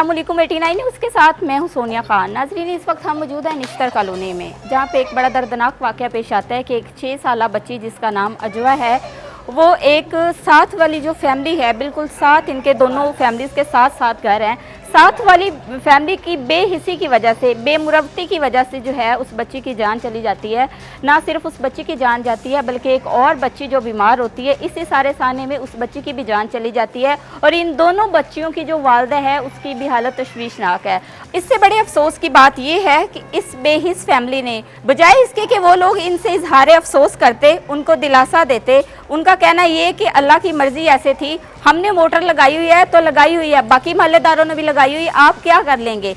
अस्सलामुअलैकुम 89 न्यूज़ के साथ मैं हूं सोनिया खान। नाजरीन, इस वक्त हम मौजूद हैं निश्तर कॉलोनी में, जहां पे एक बड़ा दर्दनाक वाक़या पेश आता है कि एक 6 साला बच्ची जिसका नाम अजवा है, वो एक साथ वाली जो फैमिली है, बिल्कुल साथ, इनके दोनों फैमिलीज़ के साथ साथ घर हैं, साथ वाली फैमिली की बेहिसी की वजह से, बेमुरवती की वजह से जो है उस बच्ची की जान चली जाती है। ना सिर्फ उस बच्ची की जान जाती है, बल्कि एक और बच्ची जो बीमार होती है, इसी सारे साने में उस बच्ची की भी जान चली जाती है। और इन दोनों बच्चियों की जो वालदा है उसकी भी हालत तशवीशनाक है। इससे बड़े अफसोस की बात यह है कि इस बेहिस फैमिली ने बजाय इसके कि वो लोग इनसे इजहार अफसोस करते, उनको दिलासा देते, उनका कहना ये कि अल्लाह की मर्जी ऐसे थी, हमने मोटर लगाई हुई है तो लगाई हुई है, बाकी मोहल्लेदारों ने भी लगाई हुई, आप क्या कर लेंगे।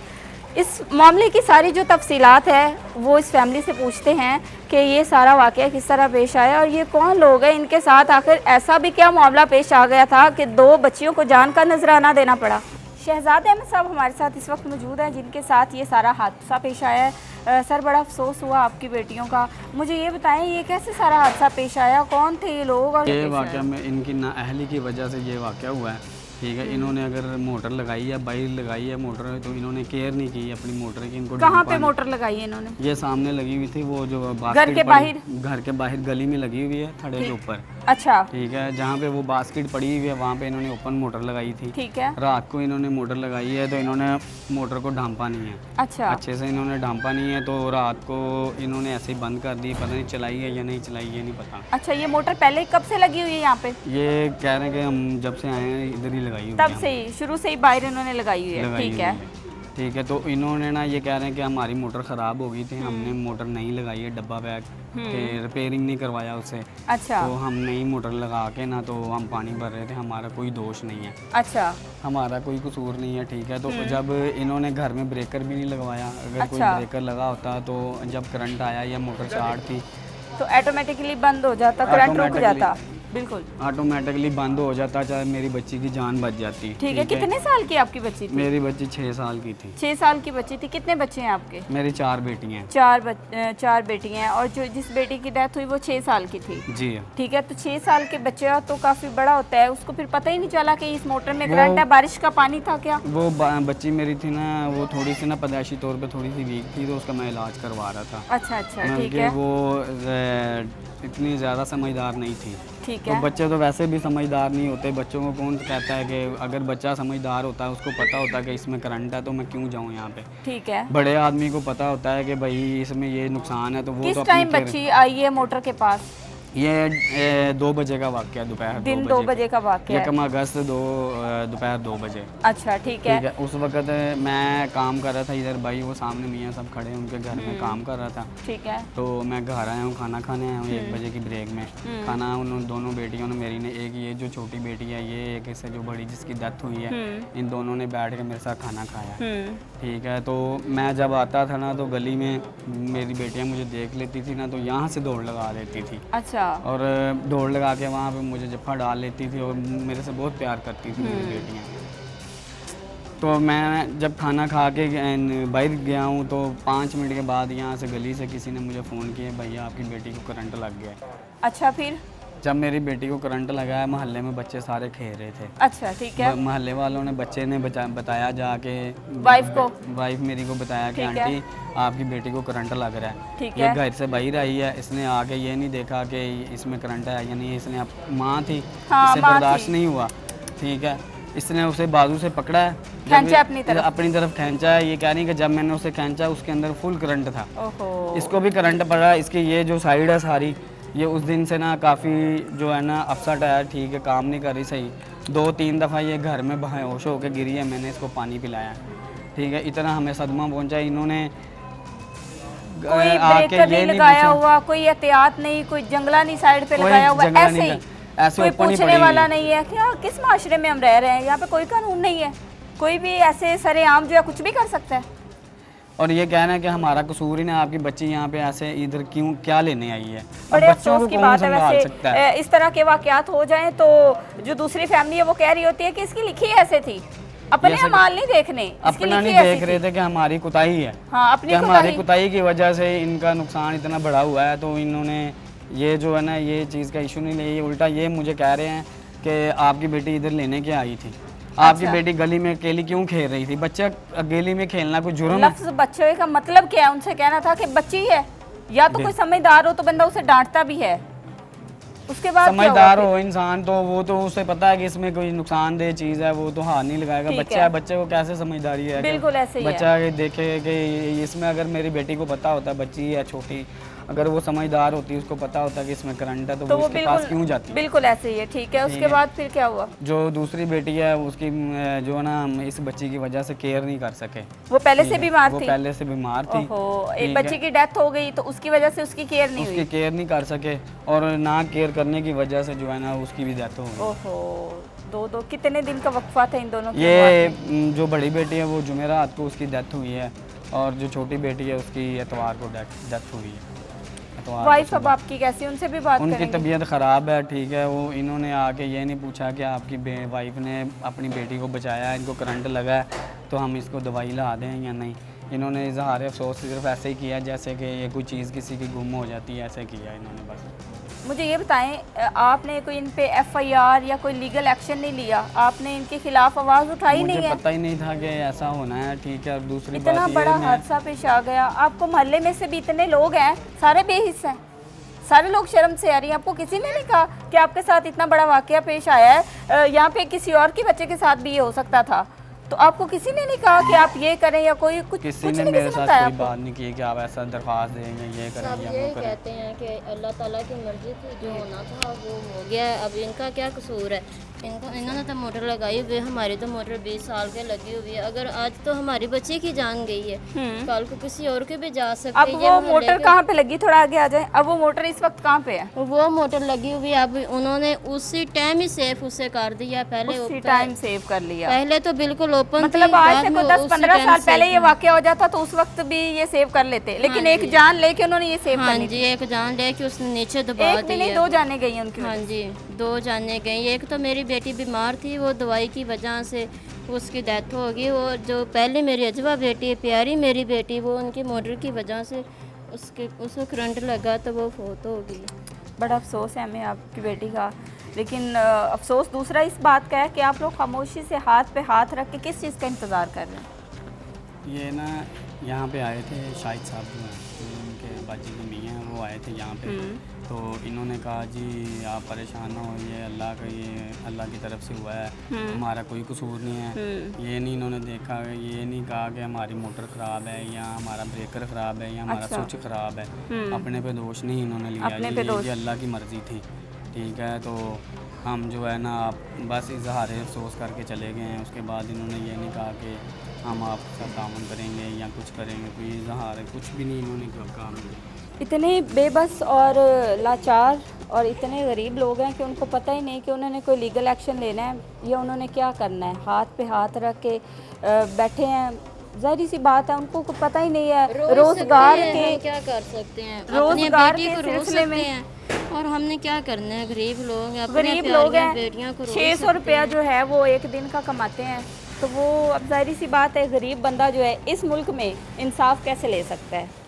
इस मामले की सारी जो तफसीलात है वो इस फैमिली से पूछते हैं कि ये सारा वाक़या किस तरह पेश आया और ये कौन लोग हैं, इनके साथ आखिर ऐसा भी क्या मामला पेश आ गया था कि 2 बच्चियों को जान का नजराना देना पड़ा। शहजाद अहमद साहब हमारे साथ इस वक्त मौजूद हैं, जिनके साथ ये सारा हादसा पेश आया है। सर, बड़ा अफसोस हुआ आपकी बेटियों का। मुझे ये बताएं, ये कैसे सारा हादसा पेश आया, कौन थे ये लोग? और ये वाक़या में इनकी नाअहली की वजह से ये वाक़या हुआ है, ठीक है। इन्होंने अगर मोटर लगाई है, बाइक लगाई है मोटर, तो इन्होंने केयर नहीं की अपनी मोटर की। इनको कहाँ पे मोटर लगाई है इन्होंने? ये सामने लगी हुई थी, वो जो घर के बाहर, घर के बाहर गली में लगी हुई है, खड़े के ऊपर। अच्छा, ठीक है। जहाँ पे वो बास्केट पड़ी हुई है वहाँ पे इन्होंने ओपन मोटर लगाई थी। ठीक है। रात को इन्होंने मोटर लगाई है तो इन्होंने मोटर को ढांपा नहीं है। अच्छा, अच्छे से इन्होंने ढांपा नहीं है, तो रात को इन्होंने ऐसे ही बंद कर दी। पता नहीं चलाई है या नहीं चलाई है, नहीं पता। अच्छा, ये मोटर पहले कब से लगी हुई है यहाँ पे? ये कह रहे हैं कि हम जब से आए हैं इधर ही लगाई हुई है, तब से ही, शुरू से ही बाहर इन्होंने लगाई हुई है। ठीक है, ठीक है। तो इन्होंने ना ये कह रहे हैं कि हमारी मोटर ख़राब हो गई थी, हमने मोटर नहीं लगाई है, डब्बा बैग के रिपेयरिंग नहीं करवाया उसे। अच्छा, तो हम नई मोटर लगा के ना तो हम पानी भर रहे थे, हमारा कोई दोष नहीं है। अच्छा, हमारा कोई कसूर नहीं है, ठीक है। तो जब इन्होंने घर में ब्रेकर भी नहीं लगवाया, अगर कोई ब्रेकर लगा होता तो जब करंट आया या मोटर स्टार्ट थी तो ऑटोमेटिकली बंद हो जाता, करंट रुक जाता, बिल्कुल ऑटोमेटिकली बंद हो जाता, चाहे मेरी बच्ची की जान बच जाती। ठीक है। कितने साल की आपकी बच्ची थी? मेरी बच्ची 6 साल की थी। 6 साल की बच्ची थी। कितने बच्चे हैं आपके? मेरी 4 बेटी हैं। 4 बेटी हैं, और जो जिस बेटी की डेथ हुई वो 6 साल की थी। जी, ठीक है। तो 6 साल के बच्चे तो काफ़ी बड़ा होता है, उसको फिर पता ही नहीं चला कि इस मोटर में करंट है, बारिश का पानी था क्या? वो बच्ची मेरी थी ना, वो थोड़ी सी ना पैदाइशी तौर पे थोड़ी सी वीक थी, तो उसका मैं इलाज करवा रहा था। अच्छा अच्छा, ठीक है। वो इतनी ज़्यादा समझदार नहीं थी। ठीक है। तो बच्चे तो वैसे भी समझदार नहीं होते। बच्चों को कौन कहता है कि अगर बच्चा समझदार होता है, उसको पता होता है कि इसमें करंट है तो मैं क्यों जाऊँ यहाँ पे। ठीक है। बड़े आदमी को पता होता है कि भाई इसमें ये नुकसान है, तो वो किस टाइम बच्ची आई है मोटर के पास? ये 2 बजे का वाक़या, दोपहर दिन 2 बजे का वाक़या, 1 अगस्त दोपहर 2 बजे। अच्छा, ठीक है। उस वक़्त मैं काम कर रहा था इधर, भाई वो सामने मियाँ सब खड़े हैं, उनके घर में काम कर रहा था। ठीक है। तो मैं घर आया हूँ, खाना खाने आया हूँ 1 बजे की ब्रेक में। खाना उन दोनों बेटियों ने, मेरी ने, एक ये जो छोटी बेटी है, ये एक इससे जो बड़ी जिसकी डेथ हुई है, इन दोनों ने बैठ के मेरे साथ खाना खाया। ठीक है। तो मैं जब आता था ना तो गली में मेरी बेटियाँ मुझे देख लेती थी ना, तो यहाँ से दौड़ लगा लेती थी। अच्छा। और दौड़ लगा के वहाँ पे मुझे जफ्फा डाल लेती थी और मेरे से बहुत प्यार करती थी मेरी बेटियाँ। तो मैं जब खाना खा के बाहर गया हूँ तो 5 मिनट के बाद यहाँ से गली से किसी ने मुझे फ़ोन किया, भैया आपकी बेटी को करंट लग गया है। अच्छा, फिर जब मेरी बेटी को करंट लगा है, मोहल्ले में बच्चे सारे खेल रहे थे। अच्छा, ठीक है। मोहल्ले वालों ने, बच्चे ने बताया जाके वाइफ मेरी को बताया कि आंटी आपकी बेटी को करंट लग रहा है। ठीक है। ये घर से बाहर आई है, इसने आके ये नहीं देखा कि इसमें करंट है या नहीं। इसने माँ थी, इससे बर्दाश्त नहीं हुआ। ठीक है। इसने उसे बाजू से पकड़ा है, अपनी तरफ खींचा है। ये कह रही कि जब मैंने उसे खींचा उसके अंदर फुल करंट था, इसको भी करंट पड़ा। इसकी ये जो साइड है सारी, ये उस दिन से ना काफ़ी जो है ना अपसेट है, ठीक है, काम नहीं कर रही सही। 2-3 दफ़ा ये घर में बेहोश होकर गिरी है, मैंने इसको पानी पिलाया। ठीक है। इतना हमें सदमा पहुंचा। इन्होंने कोई ब्रेकर नहीं लगाया हुआ, कोई एहतियात नहीं, कोई जंगला नहीं साइड पे लगाया हुआ, ऐसे कोई पूछने वाला नहीं है कि किस माशरे में हम रह रहे हैं, यहाँ पे कोई कानून नहीं है, कोई भी ऐसे सरेआम जो है कुछ भी कर सकता है। और ये कहना है कि हमारा कसूर ही ना, आपकी बच्ची यहाँ पे ऐसे इधर क्यों क्या लेने आई है। बड़े अफसोस की बात है वैसे, इस तरह के वाकयात हो जाएं तो जो दूसरी फैमिली है वो कह रही होती है कि इसकी लिखी ऐसे थी, अपने अमाल नहीं देखने, अपना नहीं देख रहे थे कि हमारी कुताही है। हाँ, अपनी हमारी कुताही की वजह से इनका नुकसान इतना बड़ा हुआ है। तो इन्होंने ये जो है ना, ये चीज़ का इशू नहीं लिया, उल्टा ये मुझे कह रहे हैं कि आपकी बेटी इधर लेने के आई थी। आपकी बेटी गली में अकेली क्यों खेल रही थी? बच्चा गली में खेलना कोई जुर्म है? लफ्ज़ बच्चे का मतलब क्या है? उनसे कहना था कि बच्ची है, या तो कोई समझदार हो तो बंदा उसे डांटता भी है। उसके बाद समझदार हो इंसान तो वो तो उसे पता है कि इसमें कोई नुकसानदेह चीज़ है, वो तो हाथ नहीं लगाएगा। बच्चा है, बच्चे को कैसे समझदारी है? बिल्कुल ऐसे ही बच्चा देखे कि इसमें अगर मेरी बेटी को पता होता, बच्ची है छोटी, अगर वो समझदार होती, उसको पता होता कि इसमें करंट है, तो वो उसके पास क्यों जाती? बिल्कुल ऐसे ही है। ठीक है, उसके बाद फिर क्या हुआ? जो दूसरी बेटी है उसकी जो है ना, इस बच्ची की वजह से केयर नहीं कर सके। वो पहले से बीमार थी? वो पहले से बीमार थी। एक बच्ची की डेथ हो गई तो उसकी वजह से उसकी केयर नहीं हुई? उसकी केयर नहीं कर सके, और ना केयर करने की वजह से जो है ना उसकी भी डेथ हो गई। ओहो, दो कितने दिन का वक्फा था इन दोनों? ये जो बड़ी बेटी है वो जुमेरात को उसकी डेथ हुई है, और जो छोटी बेटी है उसकी एतवार को डेथ हुई है। वाइफ अब आपकी कैसी? उनसे भी बात उनकी तबीयत ख़राब है, ठीक है। वो इन्होंने आके ये नहीं पूछा कि आपकी वाइफ ने अपनी बेटी को बचाया है, इनको करंट लगा है तो हम इसको दवाई ला दें या नहीं। इन्होंने इजहार अफसोस सिर्फ ऐसे ही किया जैसे कि ये कोई चीज़ किसी की गुम हो जाती है, ऐसे किया इन्होंने बस। मुझे ये बताएं, आपने कोई इन पे FIR या कोई लीगल एक्शन नहीं लिया? आपने इनके खिलाफ आवाज़ उठाई नहीं है? मुझे पता ही नहीं था कि ऐसा होना है, ठीक है। और दूसरी बात इतना बड़ा हादसा पेश आ गया, आपको मोहल्ले में से भी इतने लोग हैं, सारे बेहिस हैं, सारे लोग शर्म से आ रही हैं। आपको किसी ने नहीं कहा कि आपके साथ इतना बड़ा वाकया पेश आया है, यहाँ पे किसी और के बच्चे के साथ भी ये हो सकता था, तो आपको किसी ने नहीं कहा कि आप ये करें या कोई किसी ने मेरे साथ कोई बात नहीं की कि आप ऐसा दरख्वास्त देंगे, ये करेंगे, सब ये कहते हैं कि अल्लाह ताला की मर्जी थी, जो होना था वो हो गया है। अब इनका क्या कसूर है? इन्होंने तो मोटर लगाई हुई है, हमारी तो मोटर 20 साल के लगी हुई है। अगर आज तो हमारी बच्ची की जान गई है, कल को किसी और के भी जा सकती है। अब वो मोटर कहाँ पे लगी? थोड़ा आगे आ जाए। अब वो मोटर इस वक्त कहाँ पे है? वो मोटर लगी हुई है, अब उन्होंने उसी टाइम ही सेफ उसे कर दिया। पहले उसी टाइम सेव कर लिया? पहले तो बिल्कुल ओपन, मतलब आज से कोई 10-15 साल पहले ये वाकया हो जाता तो उस वक्त भी ये सेव कर लेते, लेकिन एक जान लेके उन्होंने ये सेव कर ली। जी, एक जान लेके उसने नीचे दबा दिया। एक भी नहीं, 2 जाने गई उनकी। हाँ जी, 2 जाने गई। एक तो मेरी बेटी बीमार थी, वो दवाई की वजह से उसकी डेथ हो गई। और जो पहले मेरी अजवा बेटी है, प्यारी मेरी बेटी, वो उनकी मोटर की वजह से उसको करंट लगा तो वो फौत हो गई। बड़ा अफसोस है हमें आपकी बेटी का, लेकिन अफसोस दूसरा इस बात का है कि आप लोग खामोशी से हाथ पे हाथ रख के किस चीज़ का इंतज़ार कर रहे हैं? ये ना यहाँ पे आए थे शाहिद साहब जो हैं, उनके बाजी के मियाँ हैं, वो आए थे यहाँ पे। तो इन्होंने कहा जी आप परेशान ना हो, ये अल्लाह की तरफ से हुआ है, हमारा कोई कसूर नहीं है। ये नहीं इन्होंने देखा, ये नहीं कहा कि हमारी मोटर ख़राब है या हमारा ब्रेकर ख़राब है या हमारा स्विच ख़राब है। अपने पे दोष नहीं इन्होंने लिया, ये अल्लाह की मर्ज़ी थी, ठीक है। तो हम जो है ना बस इजहार अफसोस करके चले गए हैं। उसके बाद इन्होंने ये नहीं कहा कि हम आपके साथ ताउन करेंगे या कुछ करेंगे, कोई इजहार कुछ भी नहीं इन्होंने कहा। इतने बेबस और लाचार और इतने गरीब लोग हैं कि उनको पता ही नहीं कि उन्होंने कोई लीगल एक्शन लेना है या उन्होंने क्या करना है। हाथ पे हाथ रख के बैठे हैं, जाहिर सी बात है उनको पता ही नहीं है रोजगार के क्या कर सकते हैं, रोजगार के सिलसिले में हैं। और हमने क्या करना है, गरीब लोग हैं, गरीब लोग हैं। 600 रुपया जो है वो एक दिन का कमाते हैं, तो वो अब जाहिर सी बात है गरीब बंदा जो है इस मुल्क में इंसाफ कैसे ले सकता है।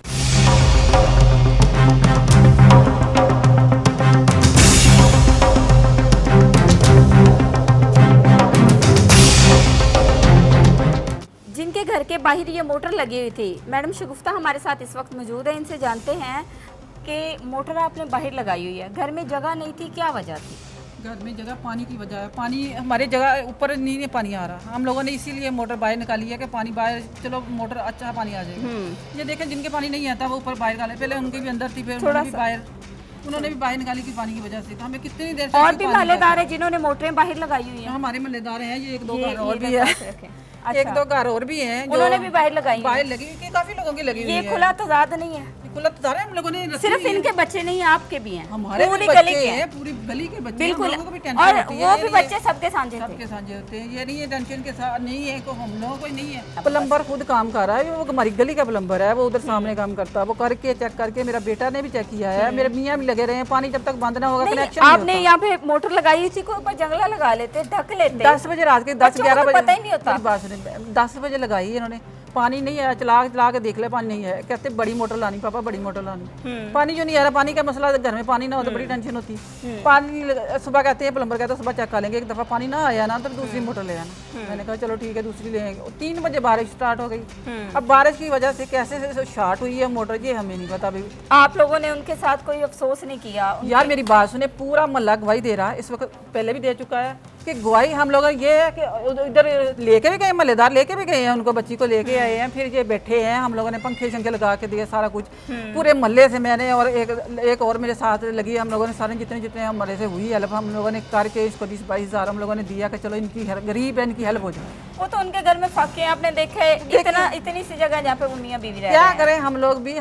जिनके घर के बाहर ये मोटर लगी हुई थी, मैडम शगुफ्ता हमारे साथ इस वक्त मौजूद है, इनसे जानते हैं कि मोटर आपने बाहर लगाई हुई है, घर में जगह नहीं थी, क्या वजह थी? घर में जगह पानी की वजह है, पानी हमारे जगह ऊपर नहीं पानी आ रहा, हम लोगों ने इसीलिए मोटर बाहर निकाली है कि पानी बाहर, चलो मोटर अच्छा पानी आ जाएगा। ये देखें जिनके पानी नहीं आता वो ऊपर बाहर डाले, पहले उनके भी अंदर थी, फिर उन्होंने भी बाहर निकाली की पानी की वजह से। तो हमें कितनी देर से और भी महल्लेदार है जिन्होंने मोटरें बाहर लगाई हुई हैं? हमारे महल्लेदार हैं, ये 1-2 घर और भी है, 1-2 घर और भी हैं, उन्होंने भी बाहर लगाई, बाहर लगी हुई, काफी लोगों की लगी हुई है। ये खुला तजाद नहीं है, खुला तजाद है, हम लोगों ने सिर्फ इनके बच्चे नहीं आपके भी हैं, हमारे पूरी बच्चे गली के हैं, पूरी गली के बच्चे, बिल्कुल। हम लोगों को भी और टेंशन होती है, वो भी बच्चे सबके साझे होते हैं। ये नहीं है टेंशन के साथ नहीं है, को हम लोगों को नहीं है। प्लम्बर खुद काम कर रहा है, वो हमारी गली का प्लम्बर है, वो उधर सामने काम करता है, वो करके चेक करके, मेरा बेटा ने भी चेक किया है, मेरे मियाँ भी लगे रहे हैं, पानी जब तक बंद ना होगा कनेक्शन नहीं होता। आपने यहाँ पे मोटर लगाई हुई थी, कोई ऊपर जंगला लगा लेते, ढक लेते। 10 बजे रात के 10-11 बजे पता ही नहीं होता। 10 बजे लगाई इन्होंने, पानी नहीं आया, चला चला के देख ले पानी नहीं है, कहते बड़ी मोटर लानी पापा, बड़ी मोटर लानी। पानी जो नहीं आ रहा, पानी का मसला, घर में पानी ना हो तो बड़ी टेंशन होती। पानी सुबह कहते हैं, प्लम्बर कहते हैं सुबह चेक कर लेंगे, एक दफा पानी ना आया ना तो दूसरी मोटर ले आना। मैंने कहा चलो ठीक है दूसरी ले आएंगे। 3 बजे बारिश स्टार्ट हो गई। अब बारिश की वजह से कैसे शॉर्ट हुई है मोटर, ये हमें नहीं पता। अभी आप लोगों ने उनके साथ कोई अफसोस नहीं किया? यार मेरी बात सुने, पूरा मोहल्ला गवाही दे रहा है इस वक्त, पहले भी दे चुका है कि गवाही हम लोग ये है कि इधर लेके भी गए, मोहल्लेदार लेके भी गए हैं, उनको बच्ची को लेके आए हैं, फिर ये बैठे हैं, हम लोगों ने पंखे शंखे लगा के दिए सारा कुछ पूरे मोहल्ले से। मैंने और एक और मेरे साथ लगी, हम लोगों ने सारे जितने हम मोहल्ले से हुई हेल्प हम लोगों ने करके इसको 20-22 हज़ार हम लोगों ने दिया कि चलो इनकी गरीब है इनकी हेल्प हो जाए। वो तो उनके घर में फाके हैं, आपने देखे इतनी सी जगह जहाँ पे वो मियां बीवी रह क्या करें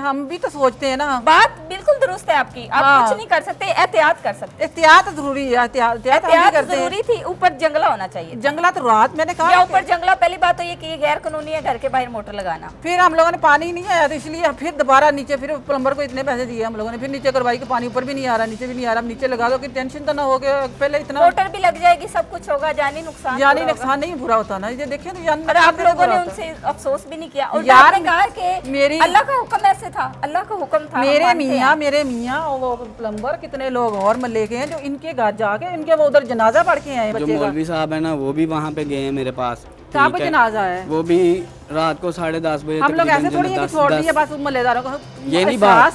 हम भी तो सोचते हैं ना। बात बिल्कुल दुरुस्त है आपकी, आप कुछ नहीं कर सकते, एहतियात कर सकते। एहतियात जरूरी है, एहतियात जरूरी थी। ऊपर जंगला होना चाहिए, जंगला तो रात मैंने कहा ऊपर जंगला। पहली बात तो ये कि गैर कानूनी है घर के बाहर मोटर लगाना। फिर हम लोगों ने पानी नहीं आया तो इसलिए फिर दोबारा नीचे, फिर प्लम्बर को इतने पैसे दिए हम लोगों ने, फिर नीचे करवाई कि पानी ऊपर भी नहीं आ रहा, नीचे भी नहीं आ रहा, नीचे लगा दो कि टेंशन तो ना हो गया। पहले इतना मोटर भी लग जाएगी, सब कुछ होगा, जानी नुकसान नहीं पूरा होता ना। ये देखिए और आप लोगों ने उनसे अफसोस भी नहीं किया। और यार आपने कहा कि मेरी अल्लाह का हुक्म ऐसे था, अल्लाह का हुक्म था। मेरे मियाँ वो प्लम्बर कितने लोग और मल्ले के हैं जो इनके घर जाके इनके वो उधर जनाजा पढ़ के आए। जो मौलवी साहब है ना वो भी वहाँ पे गए हैं मेरे पास, कहाँ पे जनाजा है? वो भी रात को 10:30 बजे। हम लोग ऐसे थोड़ी है कि छोड़ दिए बस मल्लेदारों को। ये नहीं बात,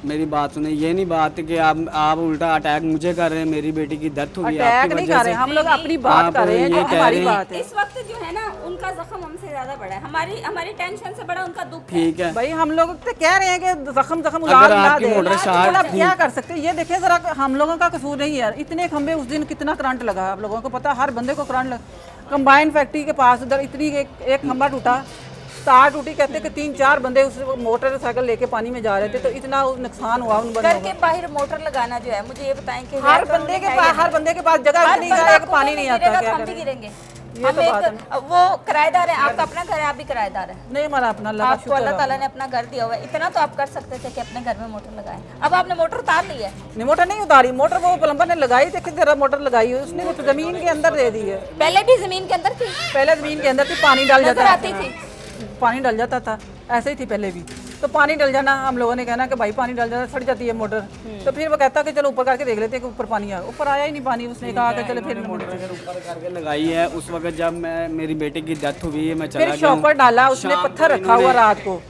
मेरी बात सुने, ये नहीं बात कि आप उल्टा अटैक मुझे कर रहे हैं। मेरी बेटी की डेथ हुई है आपकी वजह से। हम लोग अपनी बात कर रहे हैं, जो हमारी बात है। इस वक्त जो है ना उनका जख्म हमसे ज्यादा बड़ा है, हमारी टेंशन से बड़ा उनका दुख है। ठीक है भाई, हम लोग तो कह रहे हैं कि जख्म अगर आपकी मोटर शॉर्ट क्या कर सकते हैं? ये देखिए जरा, हम लोगों का कसूर नहीं है। इतने खंबे उस दिन कितना करंट लगा, आप लोगों को पता, हर बंदे को करंट लगा। कंबाइन फैक्ट्री के पास उधर इतनी एक खंबा टूटा, तार टूटी, कहते कि 3-4 बंदे उस मोटरसाइकिल लेके पानी में जा रहे थे, तो इतना नुकसान हुआ उन बंदों के बाहर मोटर लगाना जो है, मुझे ये बताएं कि हर बंदे के पास जगह इतनी है कि पानी नहीं आता। क्या करें? गिरेंगे वो किराएदार है, आपका अपना घर है, आप भी किराएदार है? नहीं, हमारा अपना। आपको अल्लाह ताला ने अपना घर दिया हुआ है, इतना तो आप कर सकते थे कि अपने घर में मोटर लगाएं। अब आपने मोटर उतार ली है? नहीं, मोटर नहीं उतारी, मोटर वो प्लम्बर ने लगाई थी, जरा मोटर लगाई है उसने, तो जमीन के अंदर दे दी है। पहले भी जमीन के अंदर थी? पहले जमीन के अंदर थी, पानी डल जाता आती थी, पानी डल जाता था, ऐसे ही थी पहले भी। तो पानी डल जाना, हम लोगों ने कहना कि भाई पानी डल जाता, सड़ जाती है मोटर। तो फिर वो कहता कि चलो ऊपर करके देख लेते हैं कि ऊपर पानी आया। ऊपर आया ही नहीं पानी, उसने कहा कि चलो फिर मोटर ऊपर करके लगाई है। उस वक्त जब मेरी बेटी की डेथ हुई है, मैं चला गया, फिर शॉपर डाला उसने, पत्थर रखा हुआ रात को।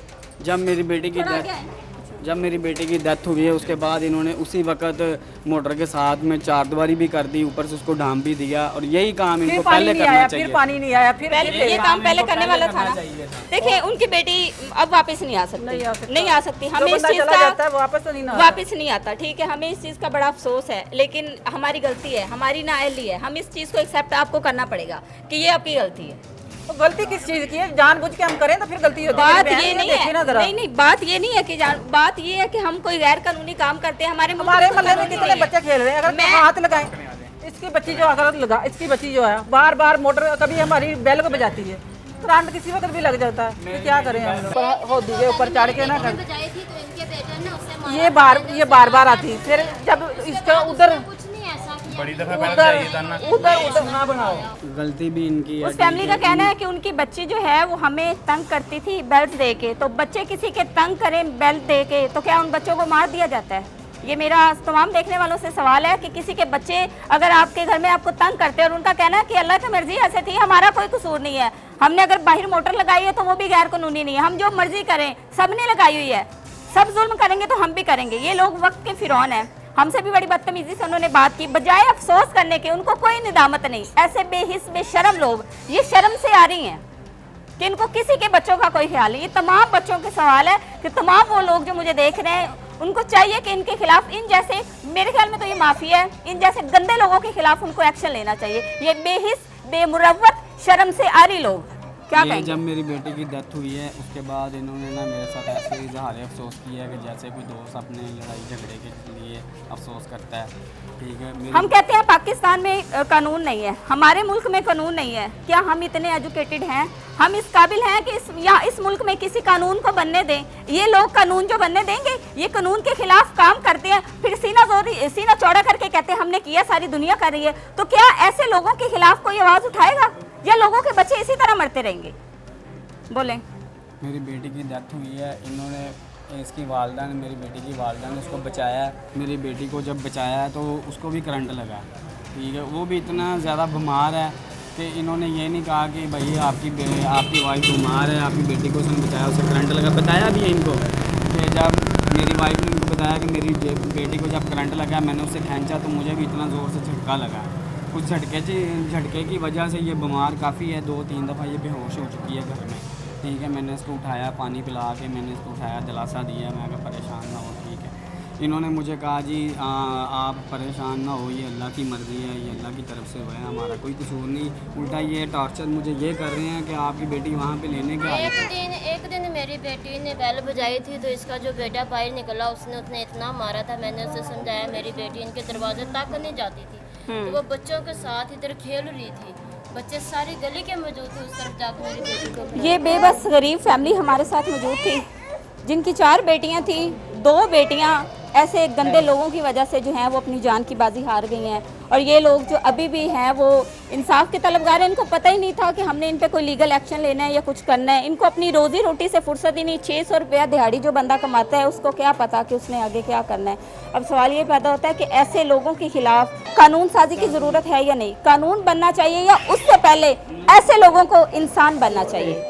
जब मेरी बेटी की डेथ हुई है उसके बाद इन्होंने उसी वक्त मोटर के साथ में चारदीवारी भी कर दी, ऊपर से उसको ढाम भी दिया। और यही काम इनको पहले करना चाहिए। फिर पानी नहीं आया, फिर ये काम पहले करने वाला था ना। देखिए उनकी बेटी अब वापस नहीं आ सकती, नहीं आ सकती। हमें इस चीज का वापस नहीं आता, ठीक है, हमें इस चीज का बड़ा अफसोस है, लेकिन हमारी गलती है, हमारी नाअहली है। हम इस चीज को एक्सेप्ट आपको करना पड़ेगा कि ये आपकी गलती है। तो गलती किस चीज की है? जानबूझ के हम करें तो फिर गलती होती है। बात ये नहीं है, नहीं बात ये नहीं है कि बात ये है कि हम कोई गैर कानूनी काम करते हैं। हमारे मोहल्ले में कितने बच्चे खेल रहे हैं, अगर मैं हाथ लगाएं, इसकी बच्ची जो है बार बार मोटर कभी हमारी बेल को बजाती है, करंट किसी वक्त भी लग जाता है। तो क्या करें हम लोग? हो दीजिए ऊपर चढ़ के ना कर, ये बार बार आती। फिर जब इसका उधर ना बनाओ, गलती भी इनकी है। उस फैमिली का कहना है कि उनकी बच्ची जो है वो हमें तंग करती थी बेल्ट दे के, तो बच्चे किसी के तंग करें बेल्ट दे के तो क्या उन बच्चों को मार दिया जाता है? ये मेरा तमाम देखने वालों से सवाल है कि किसी के बच्चे अगर आपके घर में आपको तंग करते हैं और उनका कहना है कि अल्लाह की मर्जी ऐसे थी, हमारा कोई कसूर नहीं है, हमने अगर बाहर मोटर लगाई है तो वो भी गैर कानूनी नहीं है, हम जो मर्जी करें, सबने लगाई हुई है, सब जुल्म करेंगे तो हम भी करेंगे। ये लोग वक्त के फिरौन है, हमसे भी बड़ी बदतमीजी से उन्होंने बात की, बजाय अफसोस करने के उनको कोई निदामत नहीं। ऐसे बेहिस बेशरम लोग, ये शर्म से आ रही हैं कि इनको किसी के बच्चों का कोई ख्याल नहीं। ये तमाम बच्चों के सवाल है कि तमाम वो लोग जो मुझे देख रहे हैं उनको चाहिए कि इनके खिलाफ, इन जैसे, मेरे ख्याल में तो ये माफी है, इन जैसे गंदे लोगों के खिलाफ उनको एक्शन लेना चाहिए। ये बेहिस बेमुरव्वत शर्म से आ रही लोग क्या कहेंगे? जब मेरी बेटी की डेथ हुई है उसके बाद इन्होंने ना मेरे साथ ऐसे इजहार अफसोस किया है कि जैसे कोई दोस्त अपने लड़ाई झगड़े के लिए अफसोस करता है। ठीक है, हम कहते हैं पाकिस्तान में कानून नहीं है, हमारे मुल्क में कानून नहीं है। क्या हम इतने एजुकेटेड हैं, हम इस काबिल हैं कि इस मुल्क में किसी कानून को बनने दें? ये लोग कानून जो बनने देंगे, ये कानून के खिलाफ काम करते हैं, फिर सीना चौड़ा करके कहते हैं हमने किया, सारी दुनिया कर रही है। तो क्या ऐसे लोगों के खिलाफ कोई आवाज़ उठाएगा या लोगों के बच्चे इसी तरह मरते रहेंगे? बोलें। मेरी बेटी की डेथ हुई है, इन्होंने इसकी वालदा ने, मेरी बेटी की वालदा ने उसको बचाया है। मेरी बेटी को जब बचाया है तो उसको भी करंट लगा, ठीक है। वो भी इतना ज़्यादा बीमार है कि इन्होंने ये नहीं कहा कि भाई आपकी वाइफ बीमार है, आपकी बेटी को उसने बचाया, उसे करंट लगा। बताया भी है इनको कि जब मेरी वाइफ ने इनको बताया कि मेरी बेटी को जब करंट लगा, मैंने उससे खींचा तो मुझे भी इतना ज़ोर से झटका लगा। उस झटके की वजह से ये बीमार काफ़ी है, 2-3 दफ़ा ये बेहोश हो चुकी है घर में, ठीक है। मैंने इसको उठाया, पानी पिला के मैंने इसको उठाया, दिलासा दिया, मैं कहा परेशान ना हो, ठीक है। इन्होंने मुझे कहा जी आप परेशान ना हो, ये अल्लाह की मर्ज़ी है, ये अल्लाह की तरफ से हुआ है, हमारा कोई कसूर नहीं। उल्टा ये टॉर्चर मुझे ये कर रहे हैं कि आपकी बेटी वहाँ पे लेने के आए थे। एक दिन मेरी बेटी ने बैल बजाई थी तो इसका जो बेटा बाहर निकला, उसने इतना मारा था। मैंने उसे समझाया, मेरी बेटी इनके दरवाजे तक नहीं जाती थी, तो वो बच्चों के साथ इधर खेल रही थी, बच्चे सारी गली के मौजूद थे, उस तरफ जाकर मेरी बेटी को। ये बेबस गरीब फैमिली हमारे साथ मौजूद थी, जिनकी 4 बेटियां थी। 2 बेटियां ऐसे गंदे लोगों की वजह से जो हैं वो अपनी जान की बाजी हार गई हैं, और ये लोग जो अभी भी हैं वो इंसाफ के तलबगार हैं। इनको पता ही नहीं था कि हमने इन पे कोई लीगल एक्शन लेना है या कुछ करना है। इनको अपनी रोज़ी रोटी से फुर्सत ही नहीं। 600 रुपया दिहाड़ी जो बंदा कमाता है उसको क्या पता कि उसने आगे क्या करना है। अब सवाल ये पैदा होता है कि ऐसे लोगों के खिलाफ कानून साजी की ज़रूरत है या नहीं, कानून बनना चाहिए, या उससे पहले ऐसे लोगों को इंसान बनना चाहिए।